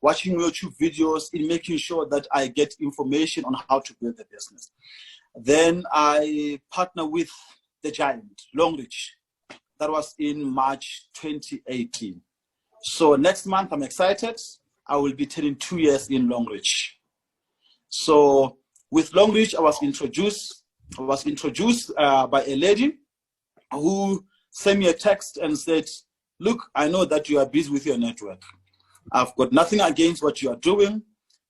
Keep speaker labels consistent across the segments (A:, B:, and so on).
A: watching YouTube videos, in making sure that I get information on how to build the business. Then I partner with the giant, Longreach. That was in March 2018. So next month, I'm excited. I will be turning 2 years in Longreach. So with Longreach, I was introduced by a lady who sent me a text and said, look, I know that you are busy with your network. I've got nothing against what you are doing,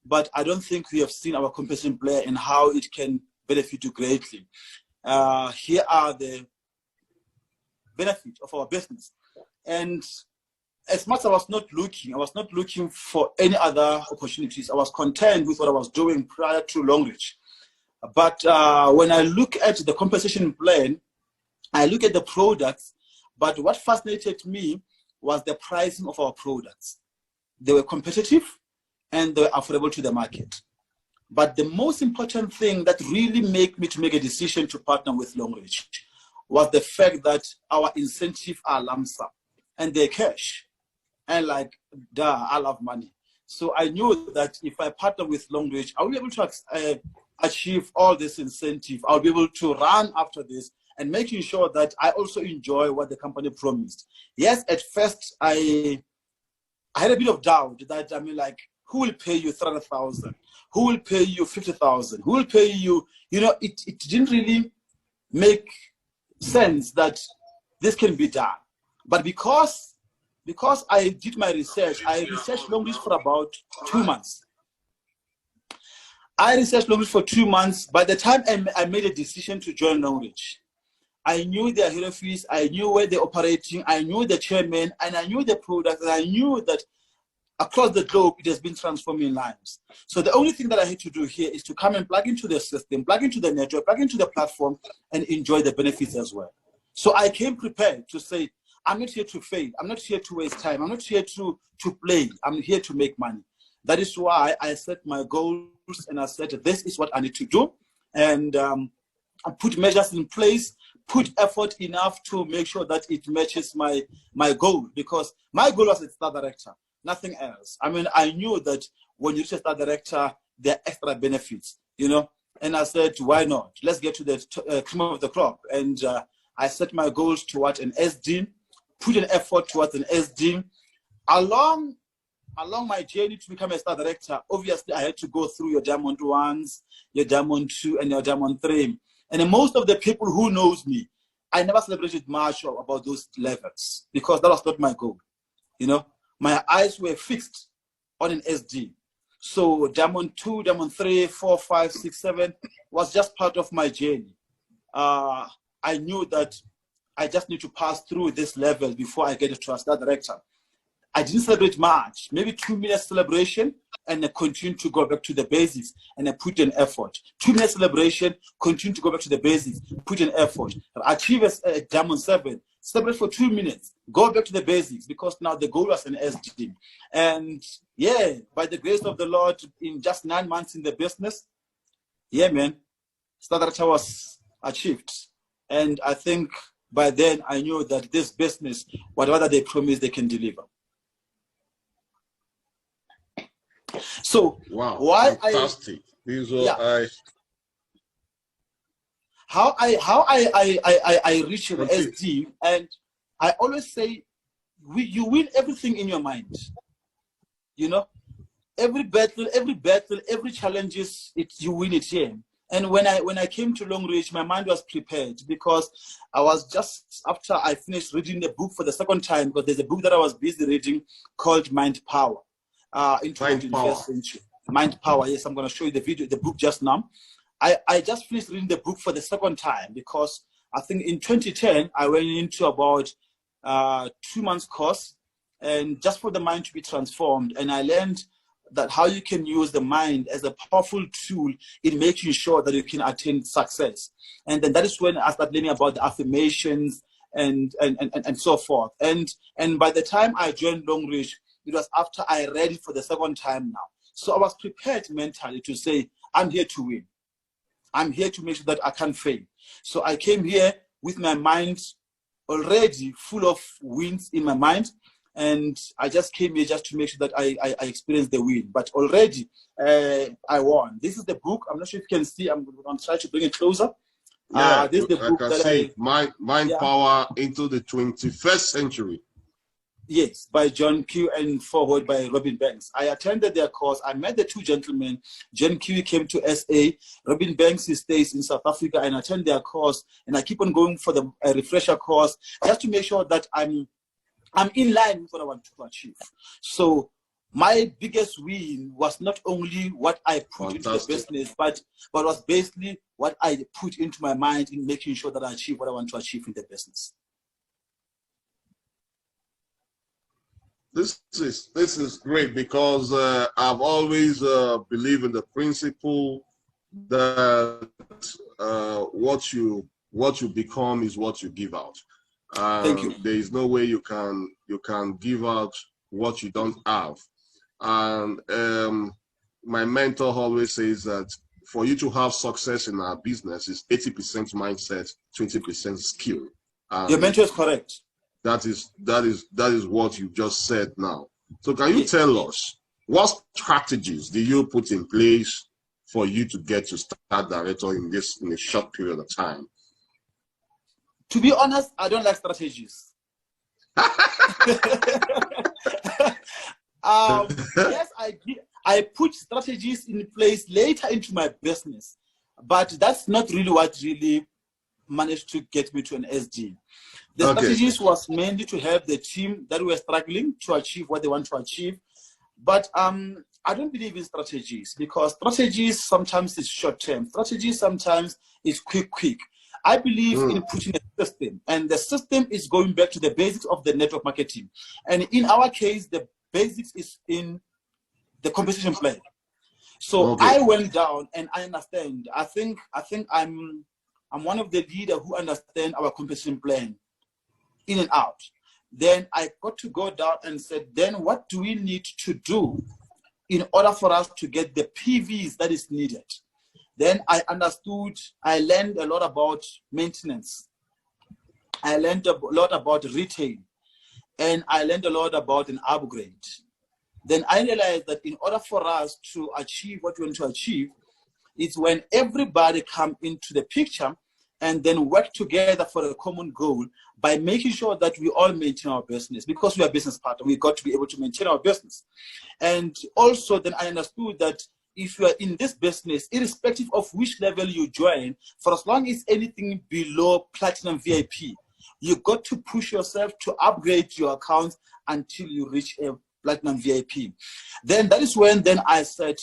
A: but I don't think we have seen our competition player and how it can benefit you greatly. Here are the benefits of our business. And as much as I was not looking for any other opportunities. I was content with what I was doing prior to Longreach. But when I look at the compensation plan, I look at the products, but what fascinated me was the pricing of our products. They were competitive and they were affordable to the market. But the most important thing that really made me to make a decision to partner with Longreach was the fact that our incentives are lump sum and they're cash. And like, duh, I love money. So I knew that if I partner with Longreach, I will be able to achieve all this incentive. I'll be able to run after this and making sure that I also enjoy what the company promised. Yes, at first I had a bit of doubt that, I mean, like, who will pay you 300,000? Who will pay you 50,000? Who will pay you? You know, it didn't really make sense that this can be done. But because I did my research, I researched Longreach for about 2 months. I researched Longreach for 2 months. By the time I made a decision to join Longreach, I knew their head office, I knew where they're operating, I knew the chairman, and I knew the product, and I knew that across the globe, it has been transforming lives. So the only thing that I had to do here is to come and plug into the system, plug into the network, plug into the platform, and enjoy the benefits as well. So I came prepared to say, I'm not here to fail. I'm not here to waste time. I'm not here to play. I'm here to make money. That is why I set my goals and I said, this is what I need to do. And I put measures in place, put effort enough to make sure that it matches my goal, because my goal was a star director, nothing else. I mean, I knew that when you reach a star director, there are extra benefits, you know, and I said, why not? Let's get to the cream of the crop. And I set my goals towards an SD, put an effort towards an SD. Along my journey to become a star director, obviously I had to go through your Diamond 1s, your Diamond 2, and your Diamond 3. And most of the people who knows me, I never celebrated much about those levels because that was not my goal. You know, my eyes were fixed on an SD. So Diamond 2, Diamond 3, 4, 5, 6, 7 was just part of my journey. I knew that I just need to pass through this level before I get to a star director. I didn't celebrate much, maybe 2 minutes celebration, and I continued to go back to the basics, and I put in effort. 2 minutes celebration, continue to go back to the basics, put in effort. Achieve a Diamond 7, celebrate for 2 minutes, go back to the basics, because now the goal was an SD. And yeah, by the grace of the Lord, in just 9 months in the business, yeah, man, star director was achieved. And I think by then I knew that this business, whatever they promise, they can deliver. So
B: wow,
A: why
B: fantastic.
A: How I reach the SD, and I always say, you win everything in your mind. You know, every battle, every challenge you win it here. And when I came to Longreach, my mind was prepared because I was just after I finished reading the book for the second time, because there's a book that I was busy reading called Mind Power. Mind Power. Yes, I'm going to show you the book just now. I just finished reading the book for the second time because I think in 2010 I went into about 2 months course, and just for the mind to be transformed. And I learned that how you can use the mind as a powerful tool in making sure that you can attain success. And then that is when I started learning about the affirmations and so forth. And by the time I joined Longreach, it was after I read it for the second time now. So I was prepared mentally to say, I'm here to win. I'm here to make sure that I can't fail. So I came here with my mind already full of wins in my mind. and I just came here just to make sure that I experienced the win. But already I won. This is the book. I'm not sure if you can see. I'm going to try to bring it closer.
B: Yeah,
A: this is the book
B: I can
A: that
B: see. Mind Power into the 21st Century.
A: Yes, by John Q and forward by Robin Banks. I attended their course. I met the two gentlemen. John Q came to SA. Robin Banks, he stays in South Africa, and I attend their course. And I keep on going for the refresher course just to make sure that I'm in line with what I want to achieve. So my biggest win was not only what I put into the business, but was basically what I put into my mind in making sure that I achieve what I want to achieve in the business.
B: This is great, because I've always believed in the principle that what you become is what you give out.
A: Thank you.
B: There is no way you can give out what you don't have. And my mentor always says that for you to have success in our business is 80% mindset, 20% skill.
A: Your mentor is correct.
B: That is what you just said now. So can you tell us, what strategies do you put in place for you to get to start director in a short period of time?
A: To be honest, I don't like strategies. Yes, I put strategies in place later into my business, but that's not really what really managed to get me to an SD. The strategies was mainly to help the team that were struggling to achieve what they want to achieve. But I don't believe in strategies, because strategies sometimes is short term. Strategies sometimes is quick. I believe in putting a system, and the system is going back to the basics of the network marketing. And in our case, the basics is in the compensation plan. So I went down and I understand. I think I'm one of the leaders who understand our compensation plan in and out. Then I got to go down and said, then what do we need to do in order for us to get the PVs that is needed? Then I understood, I learned a lot about maintenance. I learned a lot about retail, and I learned a lot about an upgrade. Then I realized that in order for us to achieve what we want to achieve, it's when everybody come into the picture and then work together for a common goal by making sure that we all maintain our business. Because we are business partners, we got to be able to maintain our business. And also then I understood that if you are in this business, irrespective of which level you join, for as long as anything below Platinum VIP, you got to push yourself to upgrade your account until you reach a Platinum VIP. Then that is when then I said,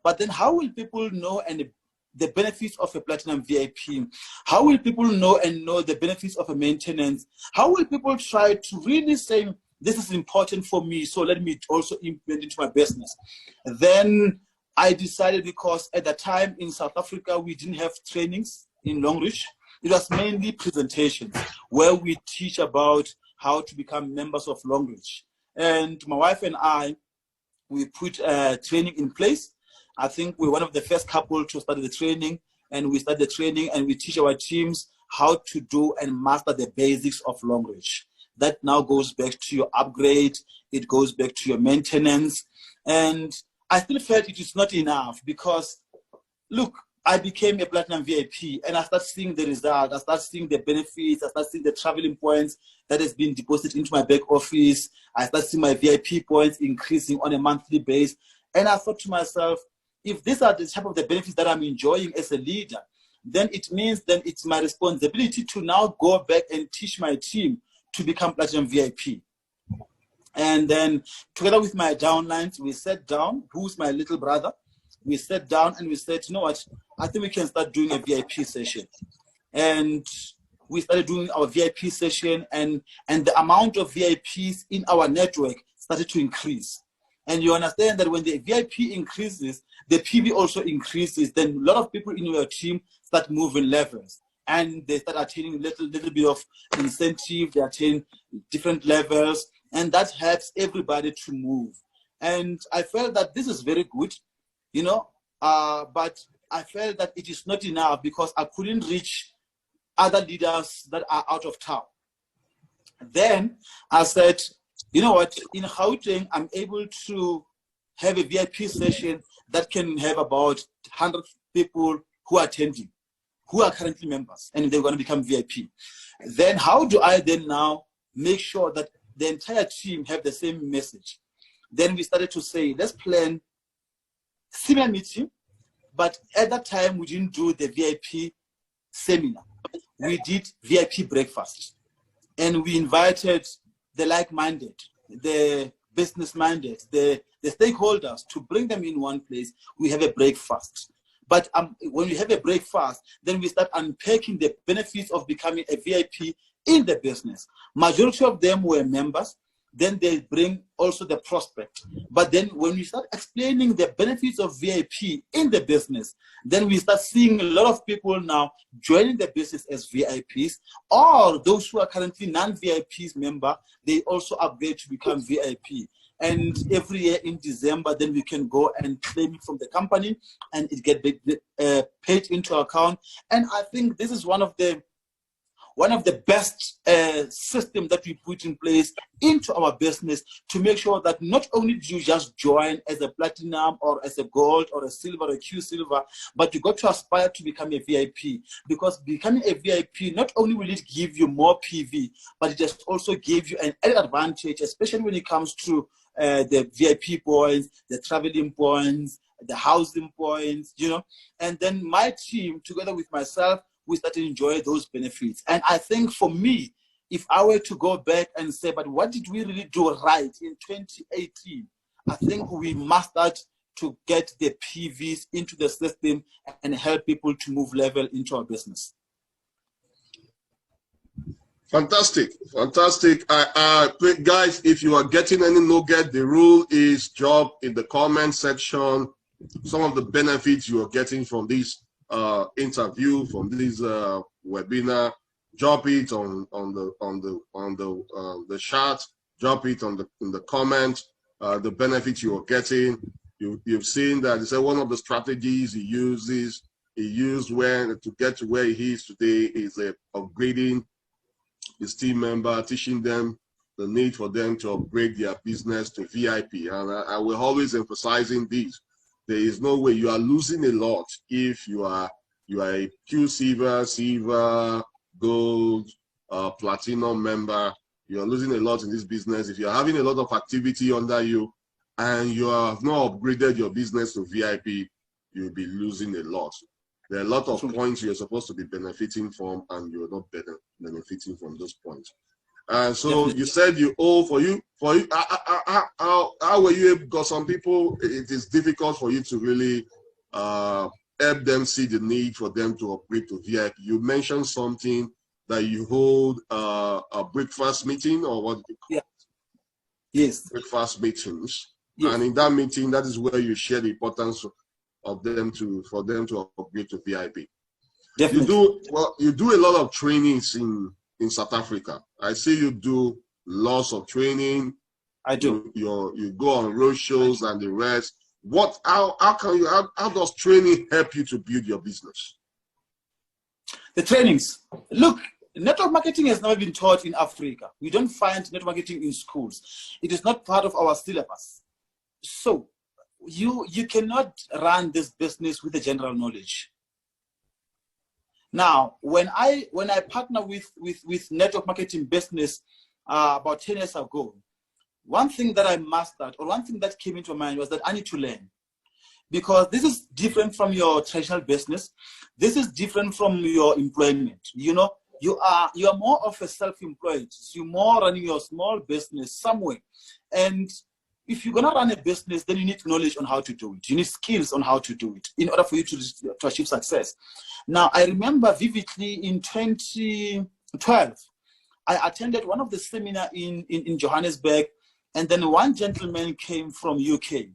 A: but then how will people know and the benefits of a Platinum VIP? How will people know the benefits of a maintenance? How will people try to really say, this is important for me, so let me also implement into my business? Then I decided, because at the time in South Africa, we didn't have trainings in Longreach. It was mainly presentations where we teach about how to become members of Longreach. And my wife and I, we put training in place. I think we're one of the first couple to start the training, and we start the training and we teach our teams how to do and master the basics of Longreach. That now goes back to your upgrade. It goes back to your maintenance. And I still felt it is not enough, because look, I became a Platinum VIP and I started seeing the result. I started seeing the benefits. I started seeing the traveling points that has been deposited into my back office. I started seeing my VIP points increasing on a monthly basis. And I thought to myself, if these are the type of the benefits that I'm enjoying as a leader, then it means then it's my responsibility to now go back and teach my team to become Platinum VIP. And then together with my downlines, we sat down, who's my little brother, we sat down and we said, you know what, I think we can start doing a VIP session. And we started doing our VIP session, and the amount of VIPs in our network started to increase. And you understand that when the VIP increases, the PV also increases. Then a lot of people in your team start moving levels, and they start attaining a little bit of incentive. They attain different levels, and that helps everybody to move. And I felt that this is very good, you know, but I felt that it is not enough, because I couldn't reach other leaders that are out of town. Then I said, You know what? In Gauteng, I'm able to have a VIP session that can have about 100 people who are attending, who are currently members, and they're going to become VIP. Then how do I then now make sure that the entire team have the same message? Then we started to say, let's plan similar meeting, but at that time we didn't do the VIP seminar. We did VIP breakfast, and we invited the like-minded, the business-minded, the stakeholders to bring them in one place. We have a breakfast. But when we have a breakfast, then we start unpacking the benefits of becoming a VIP in the business. Majority of them were members. Then they bring also the prospect. But then when we start explaining the benefits of VIP in the business, then we start seeing a lot of people now joining the business as VIPs, or those who are currently non-VIPs member, they also upgrade to become VIP. And every year in December, then we can go and claim it from the company, and it gets paid into account. And I think this is one of the best systems that we put in place into our business to make sure that not only do you just join as a platinum or as a gold or a silver or a Q silver, but you got to aspire to become a VIP, because becoming a VIP, not only will it give you more PV, but it just also gives you an added advantage, especially when it comes to the VIP points, the traveling points, the housing points, you know. And then my team, together with myself, we started to enjoy those benefits. And I think for me, if I were to go back and say, but what did we really do right in 2018? I think we mastered to get the PVs into the system and help people to move level into our business.
B: Fantastic, fantastic. Guys, if you are getting any nugget, the rule is drop in the comment section some of the benefits you are getting from this interview, from this webinar. Drop it on the chat. Drop it in the comment. The benefits you are getting. You've seen that. It's one of the strategies he used when to get to where he is today is upgrading his team member, teaching them the need for them to upgrade their business to VIP. And I will always emphasizing this. There is no way you are losing a lot if you are a Q silver, gold, platinum member. You are losing a lot in this business. If you're having a lot of activity under you and you have not upgraded your business to VIP, you'll be losing a lot. There are a lot of points you're supposed to be benefiting from, and you're not benefiting from those points. So definitely. You said you owe how were you able, because some people, it is difficult for you to really help them see the need for them to upgrade to VIP. You mentioned something that you hold a breakfast meeting, or what do you call it?
A: Yes.
B: Breakfast meetings.
A: Yes.
B: And in that meeting, that is where you share the importance of them for them to upgrade to VIP. Definitely. You do a lot of trainings in South Africa. I see you do lots of training.
A: I do.
B: You go on road shows and the rest. How does training help you to build your business?
A: The trainings. Look, network marketing has never been taught in Africa. We don't find network marketing in schools. It is not part of our syllabus. So you cannot run this business with the general knowledge. Now, when I partner with network marketing business about 10 years ago, one thing that I mastered, or one thing that came into my mind, was that I need to learn. Because this is different from your traditional business. This is different from your employment. You know, you are more of a self-employed. You're more running your small business somewhere. And if you're gonna run a business, then you need knowledge on how to do it. You need skills on how to do it in order for you to achieve success. Now, I remember vividly in 2012, I attended one of the seminars in Johannesburg, and then one gentleman came from UK,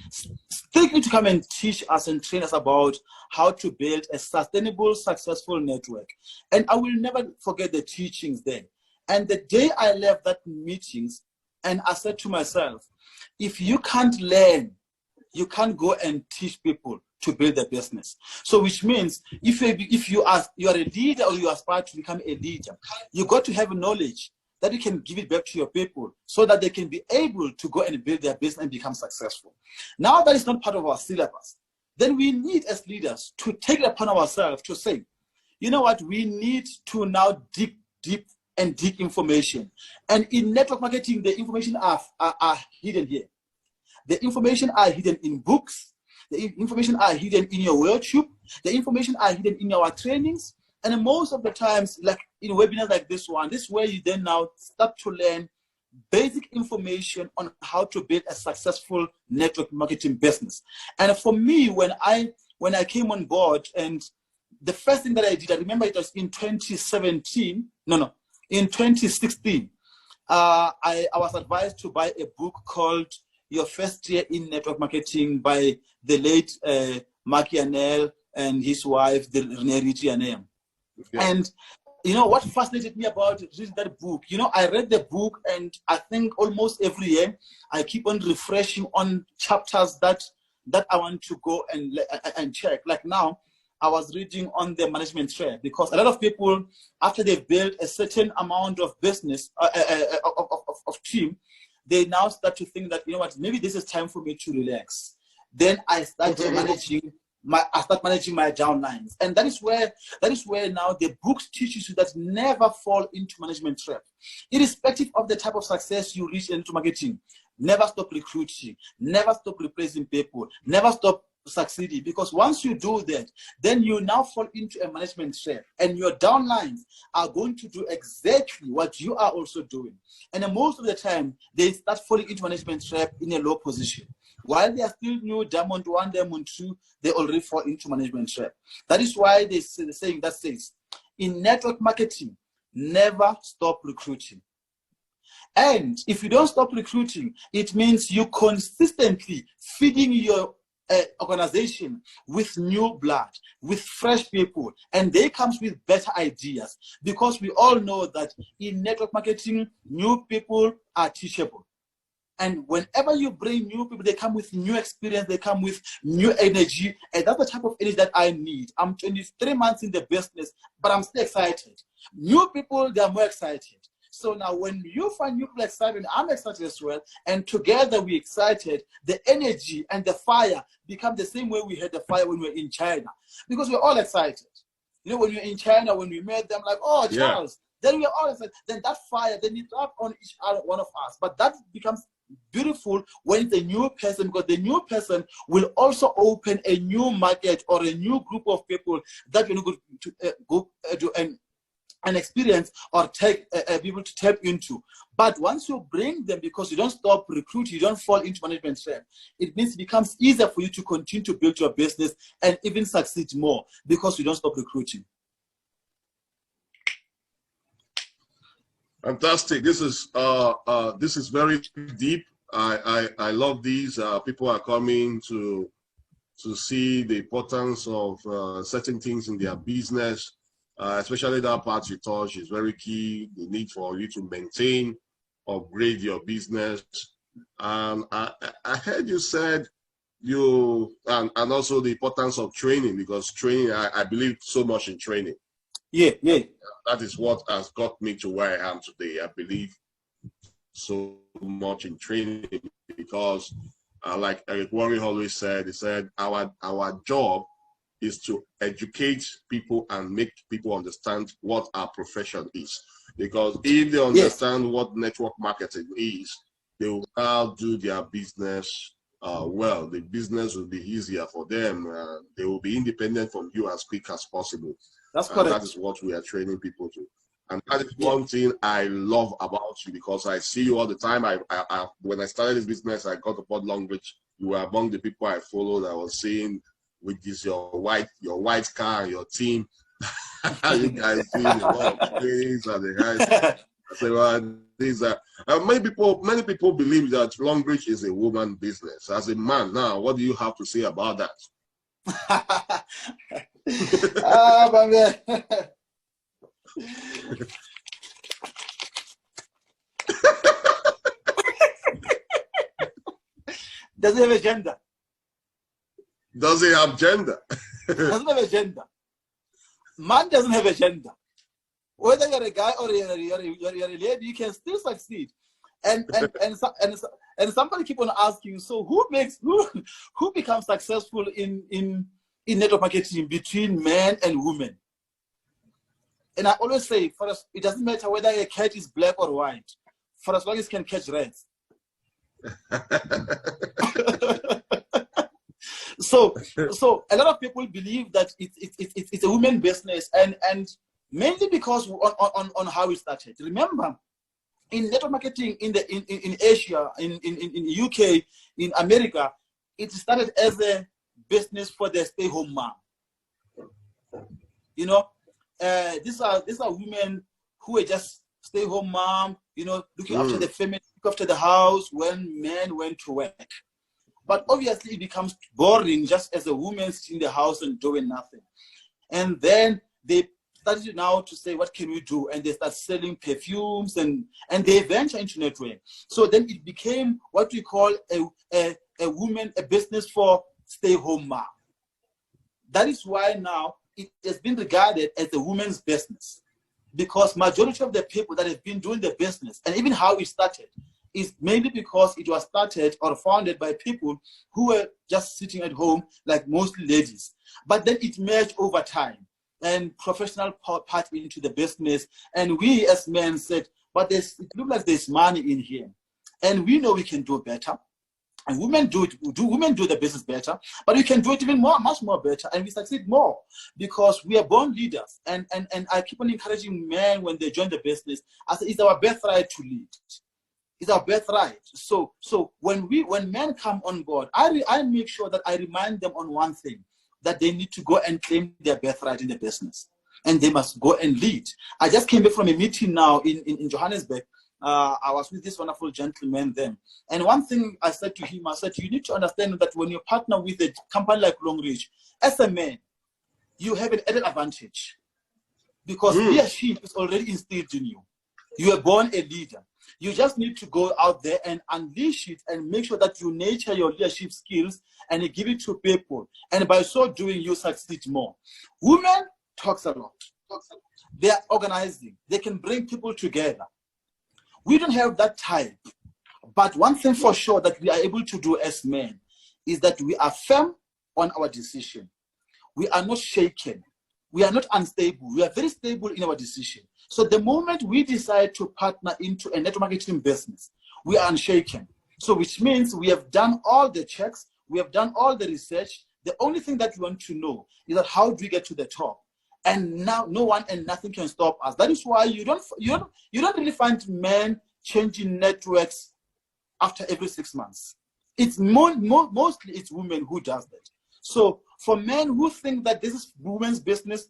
A: strictly to come and teach us and train us about how to build a sustainable, successful network. And I will never forget the teachings there. And the day I left that meetings, and I said to myself, if you can't learn, you can't go and teach people to build a business. So which means if you are a leader, or you aspire to become a leader, you got to have knowledge that you can give it back to your people so that they can be able to go and build their business and become successful. Now that is not part of our syllabus, then we need as leaders to take it upon ourselves to say, you know what, we need to now dig deep and dig information. And in network marketing, the information are hidden here. The information are hidden in books. The information are hidden in your workshop. The information are hidden in our trainings. And most of the times, like in webinars like this one, this is where you then now start to learn basic information on how to build a successful network marketing business. And for me, when I came on board, and the first thing that I did, I remember it was in 2016. I was advised to buy a book called Your First Year in Network Marketing by the late Mark Yanel and his wife, the Renee Ritchie. Yeah. And you know what fascinated me about reading that book? You know, I read the book, and I think almost every year I keep on refreshing on chapters that I want to go and check. Like now, I was reading on the management trap, because a lot of people, after they've built a certain amount of business of team, they now start to think that, you know what, maybe this is time for me to relax. Then I start managing my downlines, and that is where now the books teaches you that never fall into management trap, irrespective of the type of success you reach into marketing. Never stop recruiting, never stop replacing people, never stop succeeding, because once you do that, then you now fall into a management trap, and your downlines are going to do exactly what you are also doing. And most of the time, they start falling into management trap in a low position. While they are still new, Diamond 1, Diamond 2, they already fall into management trap. That is why they say the saying that says, in network marketing, never stop recruiting. And if you don't stop recruiting, it means you consistently feeding your organization with new blood, with fresh people, and they comes with better ideas, because we all know that in network marketing, new people are teachable. And whenever you bring new people, they come with new experience, they come with new energy, and that's the type of energy that I need. I'm 23 months in the business, but I'm still excited. New people, they are more excited. So now when you find new people excited, I'm excited as well, and together we're excited, the energy and the fire become the same way we had the fire when we were in China, because we're all excited. You know, when you're in China, when we met them, like, oh, Charles, then we're all excited. Then that fire, then you drop on each other, one of us. But that becomes beautiful when it's a new person, because the new person will also open a new market or a new group of people that you're going to go to an experience or take be able to tap into. But once you bring them, because you don't stop recruiting, you don't fall into management trap, it means it becomes easier for you to continue to build your business and even succeed more, because you don't stop recruiting.
B: Fantastic. This is very deep. I love these. People are coming to see the importance of certain things in their business. Especially that part you touch is very key. The need for you to maintain, upgrade your business. And I heard you said and also the importance of training, because training, I believe so much in training.
A: Yeah.
B: That is what has got me to where I am today. I believe so much in training, because like Eric Warren always said, he said, our job is to educate people and make people understand what our profession is. Because if they understand what network marketing is, they will now do their business well. The business will be easier for them. They will be independent from you as quick as possible.
A: That's correct.
B: That is what we are training people to. And that is one thing I love about you, because I see you all the time. When I started this business, I got aboard Longbridge. You were among the people I followed. I was seeing, which is your white car and your team. You guys doing a lot of things, and the guys. I say, well, these are many people believe that Longbridge is a woman business. As a man, now, what do you have to say about that?
A: My man. Does it have a gender?
B: Does it have gender?
A: Doesn't have a gender. Man doesn't have a gender. whether you're a guy or you're a lady, you can still succeed. And somebody keep on asking, so who becomes successful in network marketing between men and women? And I always say, for us, it doesn't matter whether a cat is black or white, for as long as it can catch rats. So a lot of people believe that it's a women business, and mainly because on how it started. Remember, in network marketing in Asia, in UK, in America, it started as a business for the stay-home mom. You know, these are women who are just stay-home mom, you know, looking after the family, looking after the house when men went to work. But obviously it becomes boring just as a woman sitting in the house and doing nothing. And then they started now to say, what can we do? And they start selling perfumes and they venture into network. So then it became what we call a business for stay-home mom. That is why now it has been regarded as a woman's business, because majority of the people that have been doing the business, and even how it started, is mainly because it was started or founded by people who were just sitting at home, like mostly ladies. But then it merged over time and professional part into the business. And we as men said, but it looks like there's money in here. And we know we can do better. And women do the business better, but we can do it even much more better, and we succeed more because we are born leaders. And I keep on encouraging men when they join the business. I say it's our birthright to lead. It's our birthright. So when men come on board, I make sure that I remind them on one thing, that they need to go and claim their birthright in the business, and they must go and lead. I just came back from a meeting now in Johannesburg. I was with this wonderful gentleman then. And one thing I said to him, I said, you need to understand that when you partner with a company like Longreach, as a man, you have an added advantage because leadership is already instilled in you. You are born a leader. You just need to go out there and unleash it and make sure that you nurture your leadership skills and you give it to people. And by so doing, you succeed more. Women talks a lot. They are organizing. They can bring people together. We don't have that type. But one thing for sure that we are able to do as men is that we are firm on our decision. We are not shaken. We are not unstable. We are very stable in our decision. So the moment we decide to partner into a network marketing business, we are unshaken. So which means we have done all the checks. We have done all the research. The only thing that we want to know is that how do we get to the top? And now no one and nothing can stop us. That is why you don't really find men changing networks after every 6 months. It's mostly it's women who does that. So for men who think that this is women's business,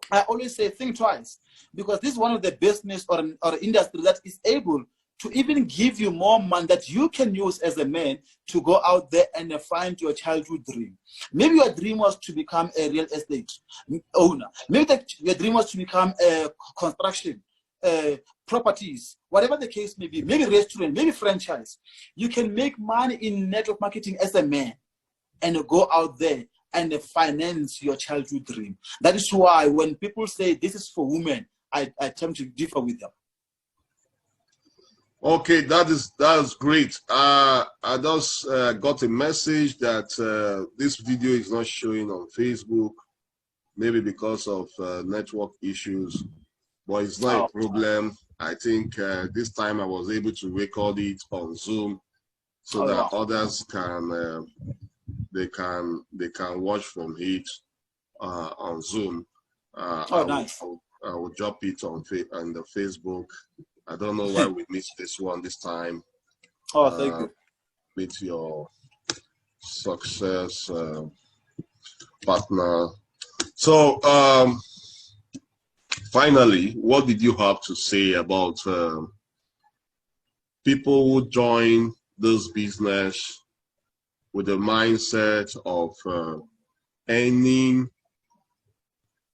A: I always say think twice, because this is one of the business or industry that is able to even give you more money that you can use as a man to go out there and find your childhood dream. Maybe your dream was to become a real estate owner. Maybe your dream was to become a construction, properties, whatever the case may be, maybe restaurant, maybe franchise. You can make money in network marketing as a man and go out there and finance your childhood dream. That is why when people say this is for women, I tend to differ with them.
B: Okay, that is great. I just got a message that this video is not showing on Facebook, maybe because of network issues, but it's not a problem. I think this time I was able to record it on Zoom so that others can they can watch from it on Zoom.
A: Nice.
B: I will drop it on the Facebook. I don't know why we missed this one this time.
A: Oh, thank you.
B: With your success partner. So, finally, what did you have to say about people who join this business with the mindset of earning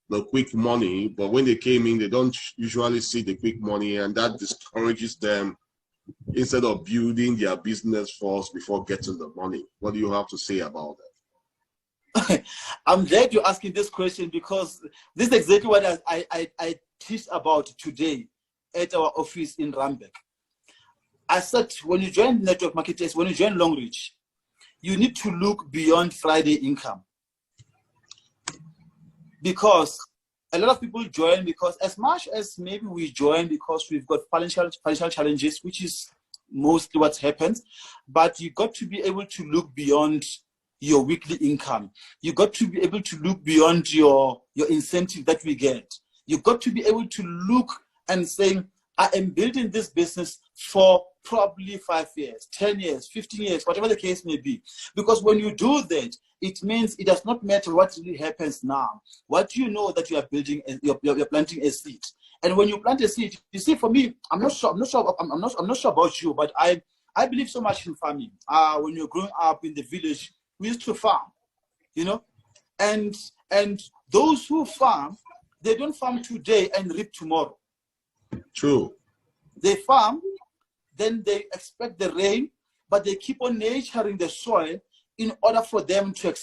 B: the quick money, but when they came in, they don't usually see the quick money, and that discourages them instead of building their business first before getting the money? What do you have to say about that?
A: I'm glad you're asking this question, because this is exactly what I teach about today at our office in Randburg. I said, when you join network marketers, when you join Longreach, you need to look beyond Friday income. Because a lot of people join because, as much as maybe we join because we've got financial challenges, which is mostly what happens, but you got to be able to look beyond your weekly income. You got to be able to look beyond your incentive that we get. You got to be able to look and say, I am building this business for probably 5 years, 10 years, 15 years, whatever the case may be. Because when you do that, it means it does not matter what really happens now. What you know that you are building, you're planting a seed. And when you plant a seed, you see, for me, I'm not sure about you, but I believe so much in farming. When you're growing up in the village, we used to farm, you know, and those who farm, they don't farm today and reap tomorrow.
B: True.
A: They farm, then they expect the rain, but they keep on nurturing the soil in order for them to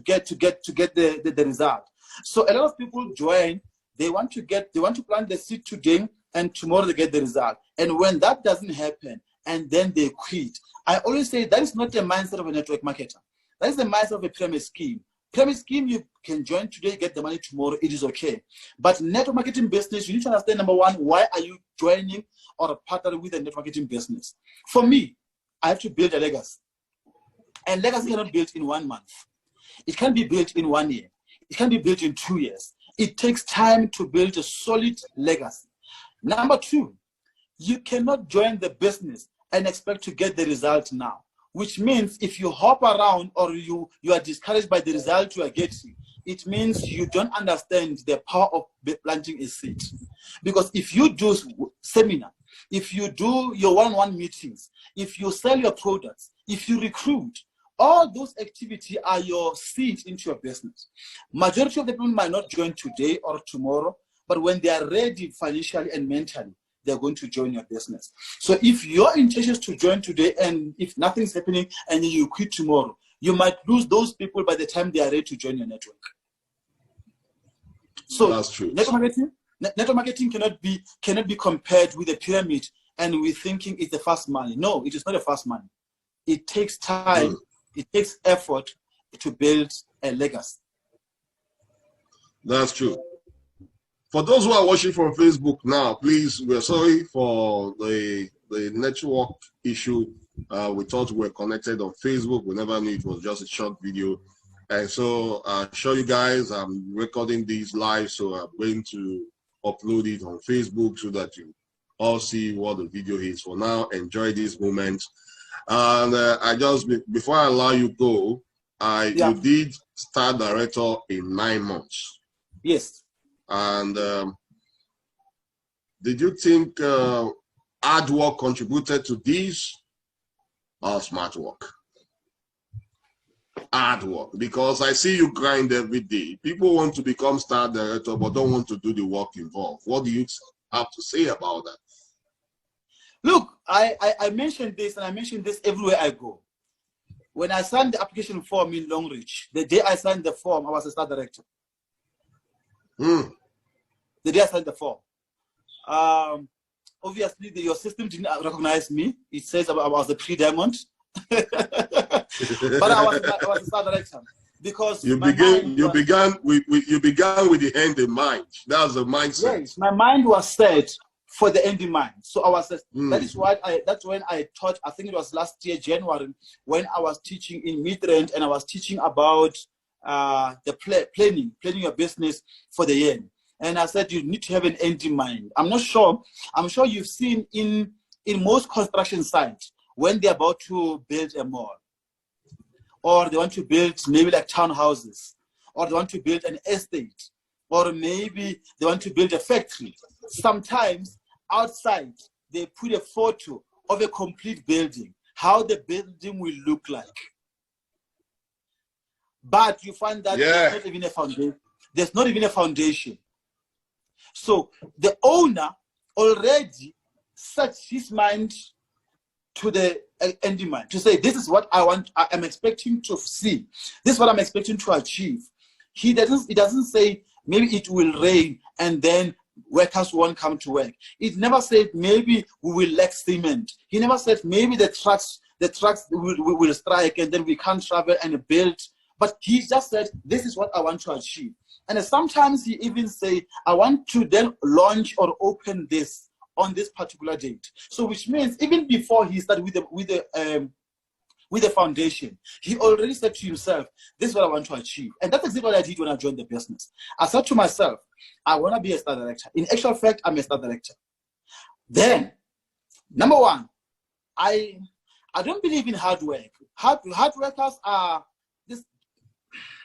A: get the result. So a lot of people join. They want to plant the seed today, and tomorrow they get the result. And when that doesn't happen, and then they quit, I always say that is not the mindset of a network marketer. That is the mindset of a pyramid scheme. Pyramid scheme, you can join today, get the money tomorrow, it is okay. But network marketing business, you need to understand, number one, why are you joining or partnering with a network marketing business? For me, I have to build a legacy. And legacy cannot be built in 1 month. It can be built in 1 year. It can be built in 2 years. It takes time to build a solid legacy. Number two, you cannot join the business and expect to get the result now. Which means if you hop around or you are discouraged by the result you are getting, it means you don't understand the power of planting a seed. Because if you do seminar, if you do your one-on-one meetings, if you sell your products, if you recruit, all those activities are your seed into your business. Majority of the people might not join today or tomorrow, but when they are ready financially and mentally, they're going to join your business. So if your intention is to join today and if nothing's happening and you quit tomorrow, you might lose those people by the time they are ready to join your network. So
B: that's true.
A: Network marketing cannot be compared with a pyramid and we're thinking it's the fast money. No, it is not a fast money. It takes time, it takes effort to build a legacy.
B: That's true. For those who are watching from Facebook now, please, we're sorry for the network issue. We thought we were connected on Facebook. We never knew it was just a short video. And so I'll show you guys, I'm recording these live, so I'm going to upload it on Facebook so that you all see what the video is. For now, enjoy this moment. And I just, before I allow you go, you did start director in 9 months.
A: Yes.
B: And did you think hard work contributed to this or smart work? Hard work, because I see you grind every day. People want to become star director but don't want to do the work involved. What do you have to say about that?
A: Look, I mentioned this, and I mention this everywhere I go. When I signed the application form in Longreach, the day I signed the form, I was a star director. The day I signed the form. Obviously, your system didn't recognize me. It says I was a pre-diamond. But I was a star director. Because you began
B: with the end in mind. That was the mindset.
A: Yes, my mind was set for the end in mind. So I was that's when I taught, I think it was last year, January, when I was teaching in Midrand, and I was teaching about the planning your business for the end. And I said you need to have an end in mind. I'm sure you've seen in most construction sites when they're about to build a mall, or they want to build maybe like townhouses, or they want to build an estate, or maybe they want to build a factory. Sometimes outside they put a photo of a complete building, how the building will look like. But you find that there's not even a foundation. There's not even a foundation. So the owner already sets his mind to the end in mind, to say, this is what I'm expecting to see. This is what I'm expecting to achieve. He doesn't say, maybe it will rain and then workers won't come to work. It never said maybe we will lack cement. He never said maybe the trucks will strike and then we can't travel and build. But he just said, this is what I want to achieve. And sometimes he even say, I want to then launch or open this on this particular date. So which means even before he started with the foundation, he already said to himself, this is what I want to achieve. And that's exactly what I did when I joined the business. I said to myself, I want to be a star director. In actual fact, I'm a star director. Then, number one, I don't believe in hard work. Hard workers are this,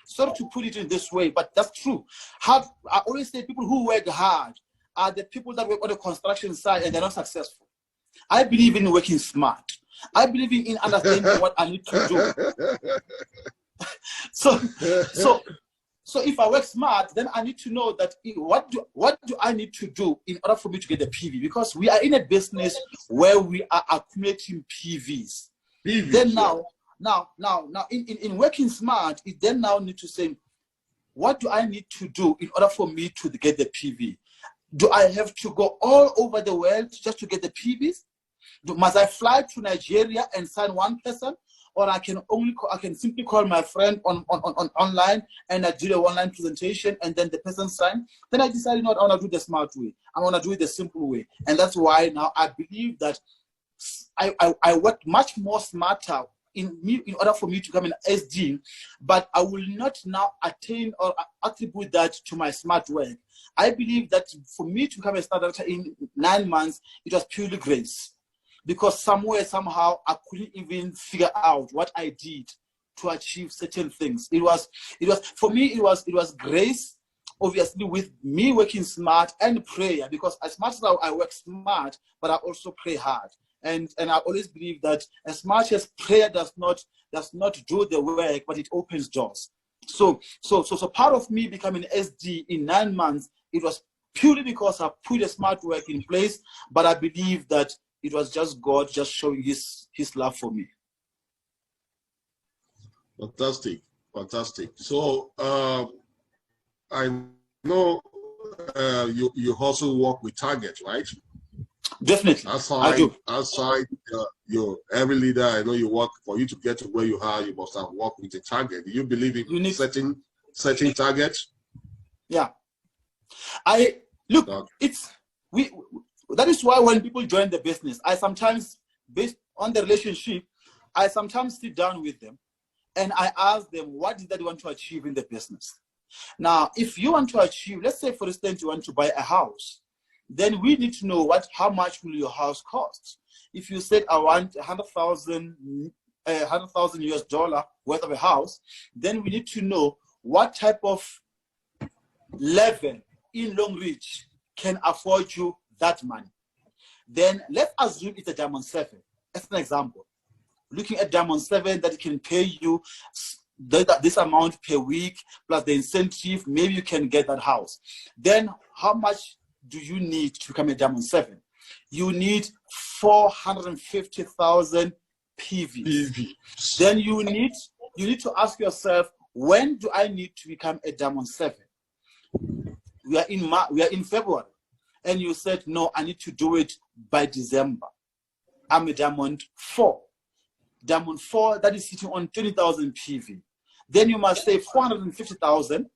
A: sorry to put it in this way, but that's true. I always say people who work hard are the people that work on the construction side and they're not successful. I believe in working smart. I believe in understanding what I need to do. So if I work smart, then I need to know that what do I need to do in order for me to get the PV? Because we are in a business where we are accumulating PVs. Then now in working smart, it then now need to say, what do I need to do in order for me to get the PV? Do I have to go all over the world just to get the PVs? Must I fly to Nigeria and sign one person, or I can simply call my friend on online and I do a online presentation and then the person sign? Then I decided, not I want to do the smart way. I want to do it the simple way, and that's why now I believe that I work much more smarter in order for me to become an SD, but I will not now attain or attribute that to my smart work. I believe that for me to become a star director in 9 months, it was purely grace. Because somehow, I couldn't even figure out what I did to achieve certain things. For me, it was grace, obviously, with me working smart and prayer, because as much as I work smart, but I also pray hard. And I always believe that as much as prayer does not do the work, but it opens doors. So part of me becoming SD in 9 months, it was purely because I put a smart work in place, but I believe that it was just God just showing his love for me.
B: Fantastic. So I know you also work with targets, right?
A: Definitely.
B: Outside your every leader, I know you work for you to get to where you are. You must have worked with a target. Do you believe in setting targets? Yeah.
A: That is why when people join the business, I sometimes, based on the relationship, I sometimes sit down with them and I ask them, what is that you want to achieve in the business? Now, if you want to achieve, let's say, for instance, you want to buy a house, then we need to know how much will your house cost. If you said, I want $100,000 US worth of a house, then we need to know what type of level in Long Reach can afford you that money. Then let's assume it's a Diamond 7 as an example. Looking at Diamond 7, that it can pay you this amount per week plus the incentive, maybe you can get that house. Then how much do you need to become a Diamond 7? You need 450,000 PV. Then you need to ask yourself, when do I need to become a Diamond 7? We are in February. And you said, no, I need to do it by December. I'm a Diamond 4. Diamond 4, that is sitting on 20,000 PV. Then you must say 450,000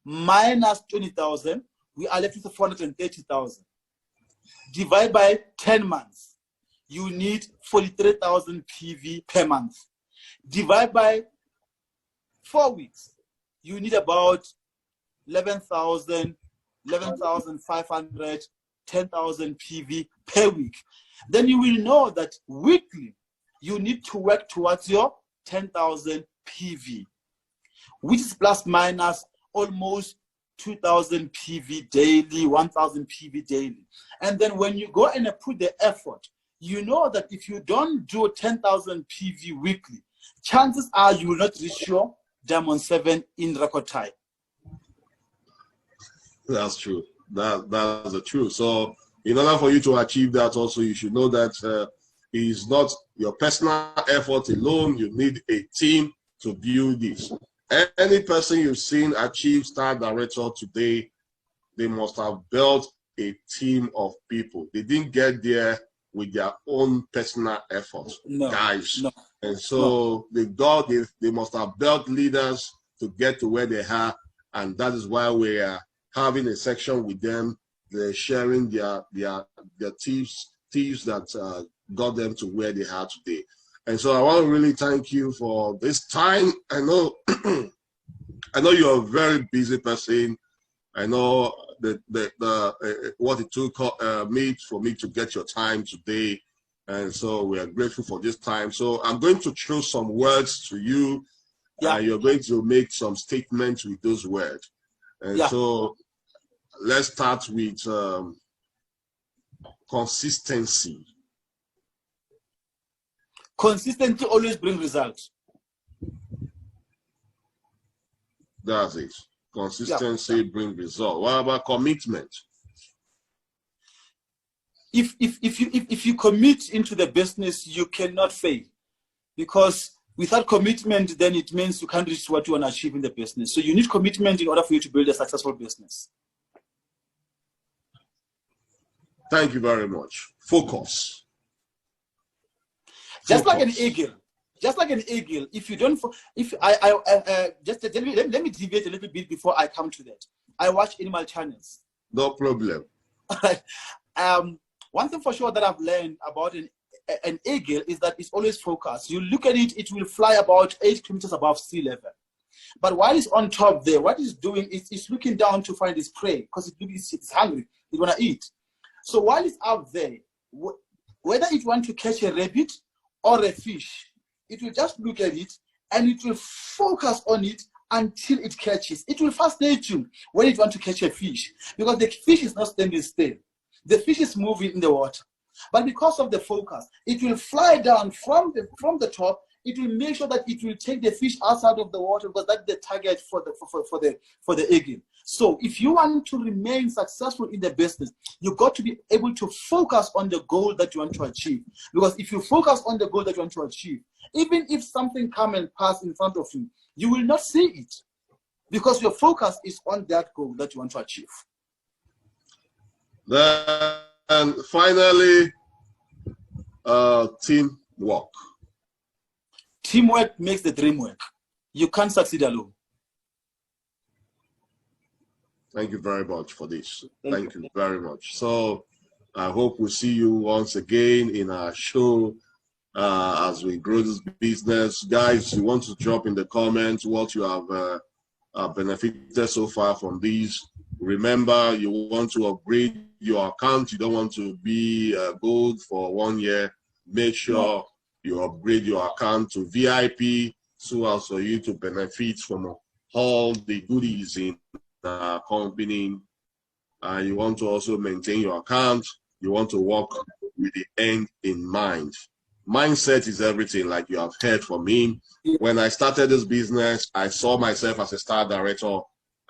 A: minus 20,000. We are left with 430,000. Divide by 10 months. You need 43,000 PV per month. Divide by 4 weeks. You need about 11,500, 10,000 PV per week. Then you will know that weekly you need to work towards your 10,000 PV, which is plus minus almost 2,000 PV daily, 1,000 PV daily. And then when you go and put the effort, you know that if you don't do 10,000 PV weekly, chances are you will not reach your Diamond 7 in record time.
B: That's true. That's the truth. So in order for you to achieve that also, you should know that it is not your personal effort alone. You need a team to build this. Any person you've seen achieve star director today, they must have built a team of people. They didn't get there with their own personal efforts, guys.
A: No.
B: And so they must have built leaders to get to where they are. And that is why we are having a section with them. They're sharing their tips that got them to where they are today. And so I want to really thank you for this time. I know I know you're a very busy person. I know what it took for me to get your time today. And so we are grateful for this time. So I'm going to throw some words to you. Yeah. You're going to make some statements with those words. And so let's start with consistency.
A: Consistency always brings results.
B: That's it. Consistency brings results. What about commitment?
A: If you commit into the business, you cannot fail, because without commitment, then it means you can't reach what you want to achieve in the business. So you need commitment in order for you to build a successful business.
B: Thank you very much. Focus.
A: Just like an eagle. Just like an eagle. If you don't, let me deviate a little bit before I come to that. I watch animal channels.
B: No problem.
A: One thing for sure that I've learned about an eagle is that it's always focused. You look at it, it will fly about 8 kilometers above sea level. But while it's on top there, what it's doing is it's looking down to find its prey, because it's hungry, it want to eat. So while it's up there, whether it wants to catch a rabbit or a fish, it will just look at it and it will focus on it until it catches. It will fascinate you when it wants to catch a fish, because the fish is not standing still. The fish is moving in the water. But because of the focus, it will fly down from the top. It will make sure that it will take the fish outside of the water, because that's the target for the eagle. So if you want to remain successful in the business, you've got to be able to focus on the goal that you want to achieve. Because if you focus on the goal that you want to achieve, even if something comes and passes in front of you, you will not see it, because your focus is on that goal that you want to achieve.
B: And finally, teamwork.
A: Teamwork makes the dream work. You can't succeed alone.
B: Thank you very much for this. Thank you very much. So I hope we see you once again in our show as we grow this business. Guys, you want to drop in the comments what you have benefited so far from these. Remember, you want to upgrade your account. You don't want to be gold for 1 year. Make sure you upgrade your account to VIP, so as for you to benefit from all the goodies in the company. You want to also maintain your account. You want to work with the end in mind. Mindset is everything, like you have heard from me. When I started this business, I saw myself as a star director,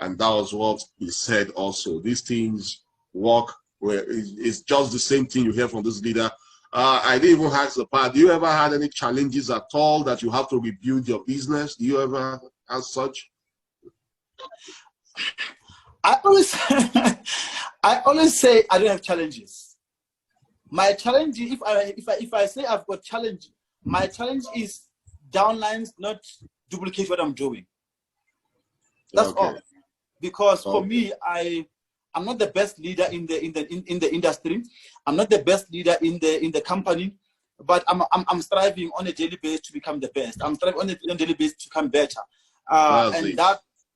B: and that was what he said also. These things work where it's just the same thing you hear from this leader. I didn't even ask the part. Do you ever had any challenges at all that you have to rebuild your business? Do you ever have such?
A: I always say I don't have challenges. My challenge, if I say I've got challenge, my challenge is downlines not duplicate what I'm doing. That's all. Because for me, I'm not the best leader in the industry. I'm not the best leader in the company, but I'm striving on a daily basis to become the best. I'm striving on a daily basis to become better. And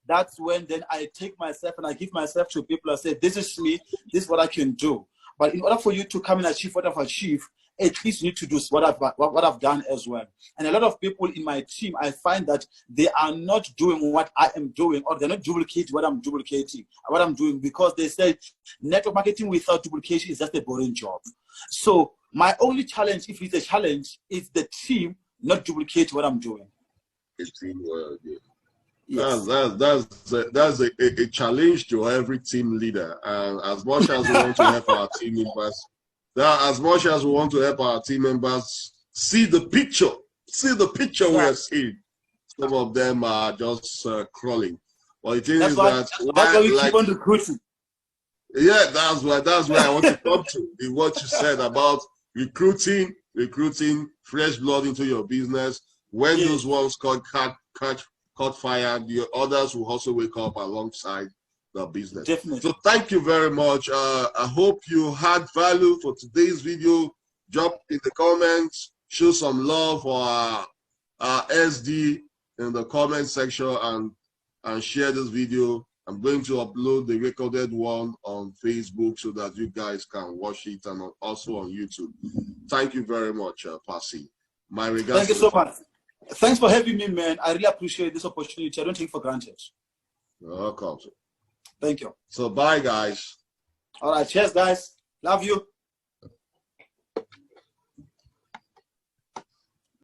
A: that's when then I take myself and I give myself to people and say, this is me, this is what I can do. But in order for you to come and achieve what I've achieved, at least you need to do what I've done as well. And a lot of people in my team, I find that they are not doing what I am doing, or they're not duplicating what I'm doing, because they say network marketing without duplication is just a boring job. So my only challenge, if it's a challenge, is the team not duplicate what I'm doing.
B: Yes. That's a challenge to every team leader. And as much as we want to help our team members, see the picture we are seeing. Some of them are just crawling. But the thing is that's why we keep on recruiting. Yeah, that's where I want to come to. In what you said about recruiting fresh blood into your business. When those ones caught fire, the others will also wake up alongside the business.
A: Definitely.
B: So thank you very much. I hope you had value for today's video. Drop in the comments, show some love for our SD in the comment section, and share this video. I'm going to upload the recorded one on Facebook so that you guys can watch it, and also on YouTube. Thank you very much, Percy. My regards.
A: Thank you so much. Thanks for having me, man. I really appreciate this opportunity. I don't take it for granted.
B: You're welcome.
A: Thank you.
B: So bye, guys.
A: All right. Cheers, guys. Love you.